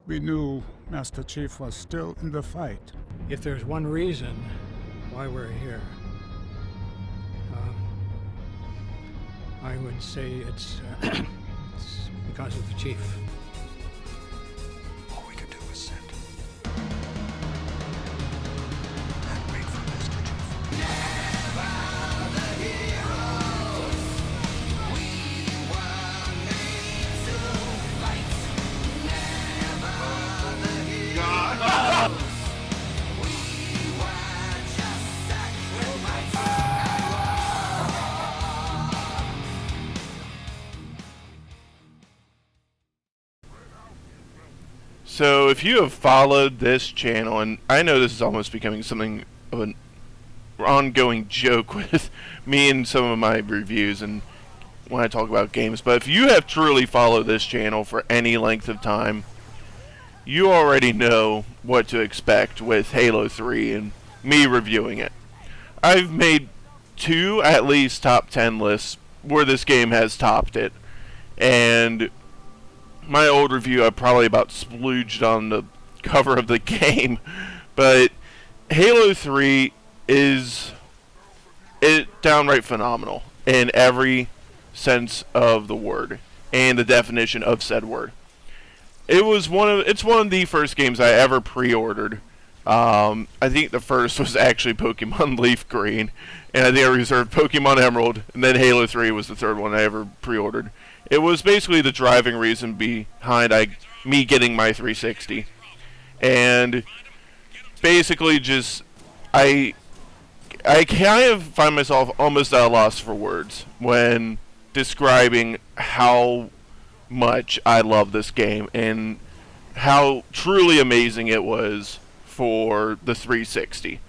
We knew Master Chief was still in the fight. If there's one reason why we're here, I would say it's because of the Chief. All we could do was sit and wait for Master Chief. So if you have followed this channel, and I know this is almost becoming something of an ongoing joke with me and some of my reviews and when I talk about games, but if you have truly followed this channel for any length of time, you already know what to expect with Halo 3 and me reviewing it. I've made 2 at least top 10 lists where this game has topped it, and my old review I probably about splooged on the cover of the game, but Halo 3 is downright phenomenal in every sense of the word and the definition of said word. It's one of the first games I ever pre-ordered. I think the first was actually Pokemon Leaf Green, and I think I reserved Pokemon Emerald, and then Halo 3 was the third one I ever pre-ordered. It was basically the driving reason behind me getting my 360. And basically just, I kind of find myself almost at a loss for words when describing how much I love this game and how truly amazing it was for the 360.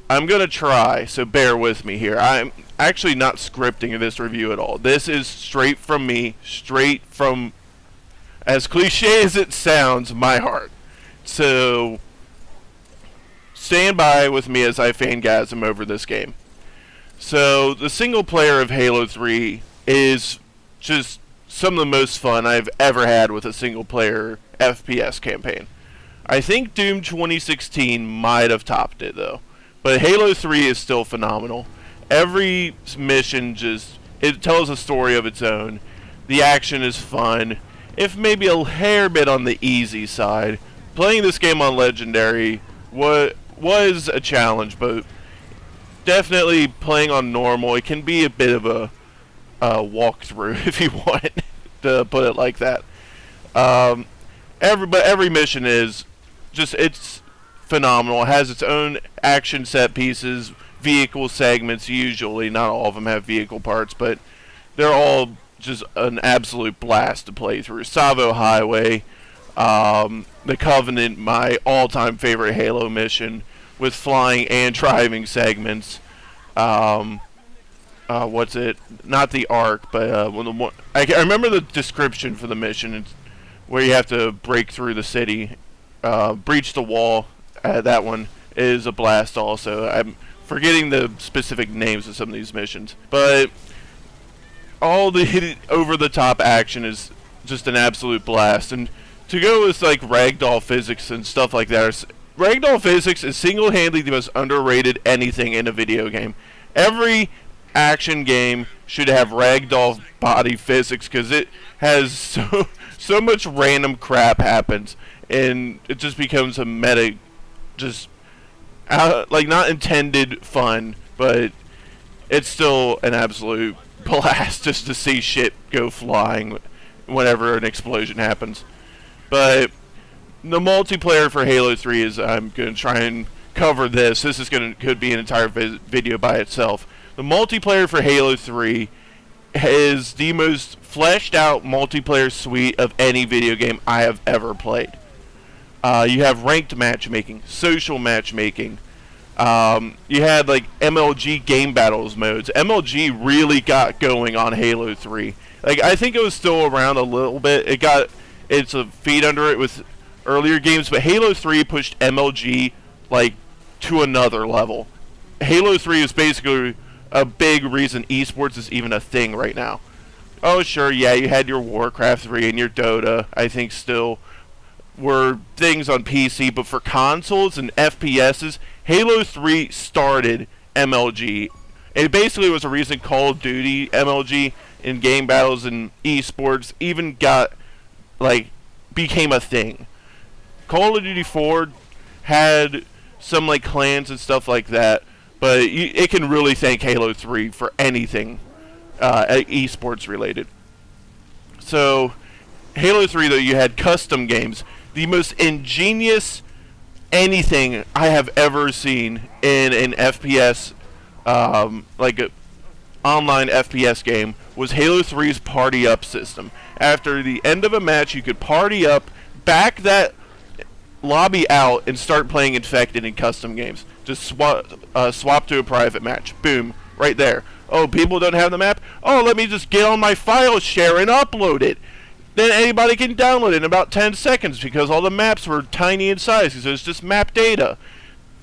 I'm going to try, so bear with me here. I'm actually not scripting this review at all. This is straight from me, straight from, as cliche as it sounds, my heart. So, stand by with me as I fangasm over this game. So, the single player of Halo 3 is just some of the most fun I've ever had with a single player FPS campaign. I think Doom 2016 might have topped it though. But Halo 3 is still phenomenal. Every mission it tells a story of its own. The action is fun. If maybe a hair bit on the easy side. Playing this game on Legendary was a challenge, but definitely playing on normal, it can be a bit of a walkthrough if you want to put it like that. Every mission is it's phenomenal. It has its own action set pieces, vehicle segments usually. Not all of them have vehicle parts, but they're all just an absolute blast to play through. Savo Highway, the Covenant, my all-time favorite Halo mission with flying and driving segments. What's it? Not the Ark, but I remember the description for the mission. It's where you have to break through the city, breach the wall. That one is a blast also. I'm forgetting the specific names of some of these missions. But all the over-the-top action is just an absolute blast. And to go with like ragdoll physics and stuff like that, ragdoll physics is single-handedly the most underrated anything in a video game. Every action game should have ragdoll body physics because it has so much random crap happens. And it just becomes a meta, just like not intended fun, but it's still an absolute blast just to see shit go flying whenever an explosion happens. But the multiplayer for Halo 3 is, I'm going to try and cover this. This is could be an entire video by itself. The multiplayer for Halo 3 is the most fleshed out multiplayer suite of any video game I have ever played. You have ranked matchmaking, social matchmaking. You had like MLG game battles modes. MLG really got going on Halo 3. Like I think it was still around a little bit. It got its feet under it with earlier games, but Halo 3 pushed MLG like to another level. Halo 3 is basically a big reason esports is even a thing right now. Oh sure, yeah, you had your Warcraft 3 and your Dota, I think still. were things on PC, but for consoles and FPSs, Halo 3 started MLG. It basically was a reason Call of Duty MLG in game battles and esports even became a thing. Call of Duty 4 had some clans and stuff like that, but it can really thank Halo 3 for anything esports related. So Halo 3, though, you had custom games. The most ingenious anything I have ever seen in an FPS, like an online FPS game, was Halo 3's Party Up system. After the end of a match, you could party up, back that lobby out, and start playing Infected in custom games. Just swap to a private match. Boom. Right there. Oh, people don't have the map? Oh, let me just get on my file share and upload it. Then anybody can download it in about 10 seconds because all the maps were tiny in size because it was just map data.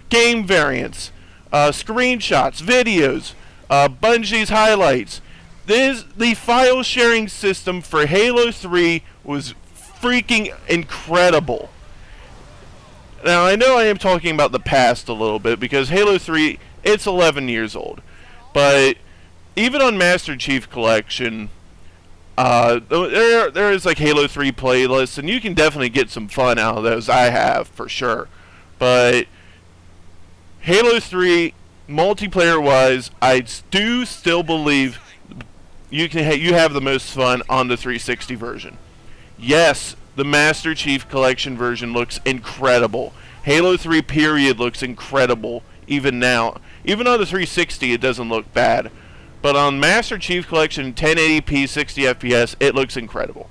Game variants, screenshots, videos, Bungie's highlights. The file sharing system for Halo 3 was freaking incredible. Now, I know I am talking about the past a little bit because Halo 3, it's 11 years old. But even on Master Chief Collection, there is Halo 3 playlists, and you can definitely get some fun out of those. I have, for sure. But Halo 3, multiplayer-wise, I do still believe you have the most fun on the 360 version. Yes, the Master Chief Collection version looks incredible. Halo 3 period looks incredible even now. Even on the 360, it doesn't look bad. But on Master Chief Collection 1080p 60 FPS, it looks incredible.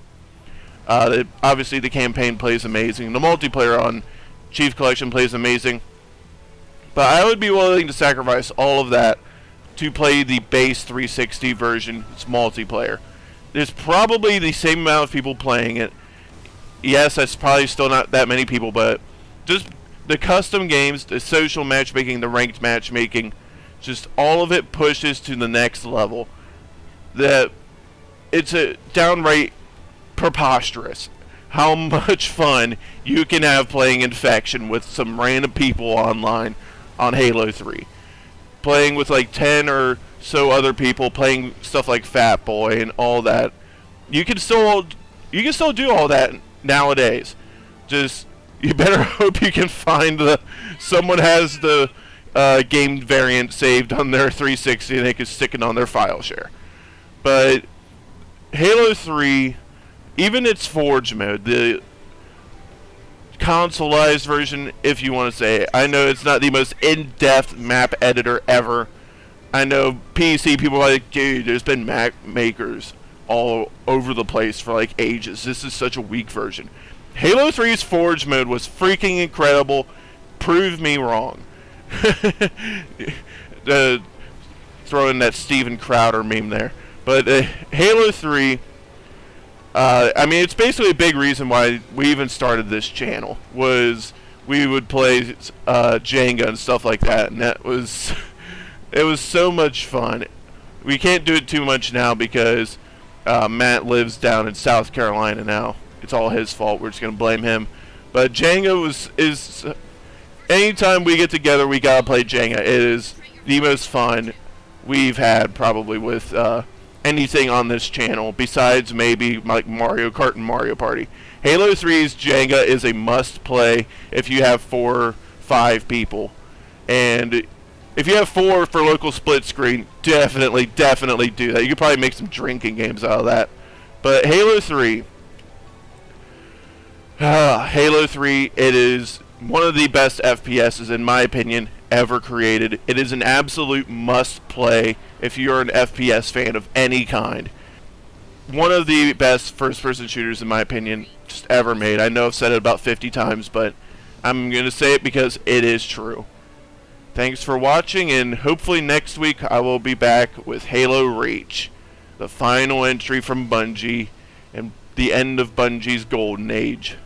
Obviously, the campaign plays amazing. The multiplayer on Chief Collection plays amazing. But I would be willing to sacrifice all of that to play the base 360 version. It's multiplayer. There's probably the same amount of people playing it. Yes, that's probably still not that many people, but just the custom games, the social matchmaking, the ranked matchmaking, just all of it pushes to the next level. It's a downright preposterous how much fun you can have playing Infection with some random people online on Halo 3. Playing with 10 or so other people, playing stuff like Fat Boy and all that. You can still do all that nowadays. Just you better hope you can find someone has the game variant saved on their 360 and they can stick it on their file share. But Halo 3, even its Forge mode, the consoleized version, if you want to say it, I know it's not the most in-depth map editor ever. I know PC people are like, dude, there's been map makers all over the place for ages. This is such a weak version. Halo 3's Forge mode was freaking incredible. Prove me wrong. Throw in that Steven Crowder meme there. But Halo 3, I mean, it's basically a big reason why we even started this channel, was we would play Jenga and stuff like that, and it was so much fun. We can't do it too much now because Matt lives down in South Carolina now. It's all his fault. We're just going to blame him. But Jenga is anytime we get together, we got to play Jenga. It is the most fun we've had probably with anything on this channel besides maybe Mario Kart and Mario Party. Halo 3's Jenga is a must play if you have 4 or 5 people. And if you have 4 for local split screen, definitely do that. You could probably make some drinking games out of that. But Halo 3, it is one of the best FPSs, in my opinion, ever created. It is an absolute must-play if you're an FPS fan of any kind. One of the best first-person shooters, in my opinion, just ever made. I know I've said it about 50 times, but I'm going to say it because it is true. Thanks for watching, and hopefully next week I will be back with Halo Reach, the final entry from Bungie, and the end of Bungie's golden age.